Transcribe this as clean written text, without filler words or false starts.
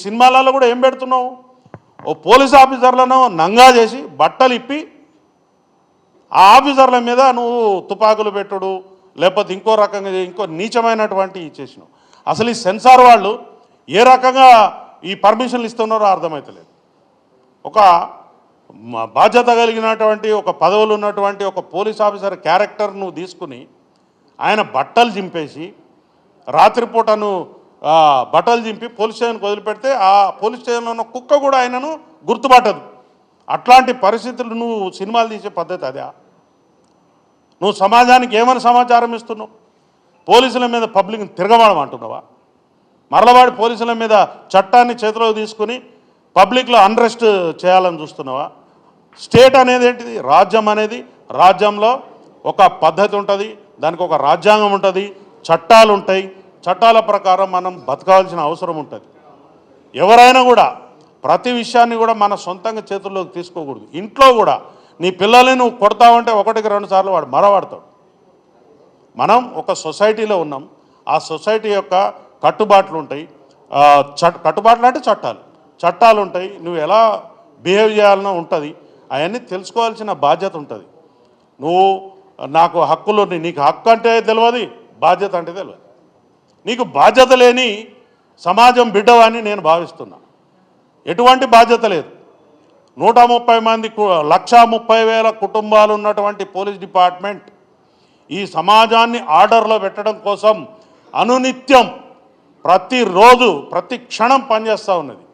సినిమాలలో కూడా ఏం పెడుతున్నావు? ఓ పోలీస్ ఆఫీసర్లను నంగా చేసి బట్టలు ఇప్పి ఆ ఆఫీసర్ల మీద నువ్వు తుపాకులు పెట్టుడు లేకపోతే ఇంకో రకంగా ఇంకో నీచమైనటువంటి ఇచ్చేసినావు. అసలు ఈ సెన్సార్ వాళ్ళు ఏ రకంగా ఈ పర్మిషన్లు ఇస్తున్నారో అర్థమవుతలేదు. ఒక బాధ్యత కలిగినటువంటి ఒక పదవులు ఉన్నటువంటి ఒక పోలీస్ ఆఫీసర్ క్యారెక్టర్ నువ్వు తీసుకుని ఆయన బట్టలు చింపేసి రాత్రిపూటను బట్టలు చింపి పోలీస్ స్టేషన్కి వదిలిపెడితే ఆ పోలీస్ స్టేషన్లో ఉన్న కుక్క కూడా ఆయనను గుర్తుపట్టదు. అట్లాంటి పరిస్థితులు నువ్వు సినిమాలు తీసే పద్ధతి అదే? నువ్వు సమాజానికి ఏమైనా సమాచారం ఇస్తున్నావు? పోలీసుల మీద పబ్లిక్ని తిరగబడమంటున్నావా? మరలవాడి పోలీసుల మీద చట్టాన్ని చేతిలోకి తీసుకుని పబ్లిక్లో అన్రెస్ట్ చేయాలని చూస్తున్నావా? స్టేట్ అనేది ఏంటిది? రాజ్యం అనేది, రాజ్యంలో ఒక పద్ధతి ఉంటుంది, దానికి ఒక రాజ్యాంగం ఉంటుంది, చట్టాలు ఉంటాయి. చట్టాల ప్రకారం మనం బతకాల్సిన అవసరం ఉంటుంది. ఎవరైనా కూడా ప్రతి విషయాన్ని కూడా మన సొంతంగా చేతుల్లోకి తీసుకోకూడదు. ఇంట్లో కూడా నీ పిల్లల్ని నువ్వు కొడతావంటే ఒకటికి 2 సార్లు వాడు మరవాడతాడు. మనం ఒక సొసైటీలో ఉన్నాం. ఆ సొసైటీ యొక్క కట్టుబాట్లు ఉంటాయి. కట్టుబాట్లు అంటే చట్టాలు ఉంటాయి. నువ్వు ఎలా బిహేవ్ చేయాలనో ఉంటుంది. అవన్నీ తెలుసుకోవాల్సిన బాధ్యత ఉంటుంది. నువ్వు నాకు హక్కులు, నీకు హక్కు అంటే తెలియదు, బాధ్యత అంటే తెలియదు. నీకు బాధ్యత లేని సమాజం బిడ్డవని నేను భావిస్తున్నా. ఎటువంటి బాధ్యత లేదు. 130 మంది 1,30,000 కుటుంబాలు ఉన్నటువంటి పోలీస్ డిపార్ట్మెంట్ ఈ సమాజాన్ని ఆర్డర్లో పెట్టడం కోసం అనునిత్యం ప్రతిరోజు ప్రతి క్షణం పనిచేస్తూ ఉన్నది.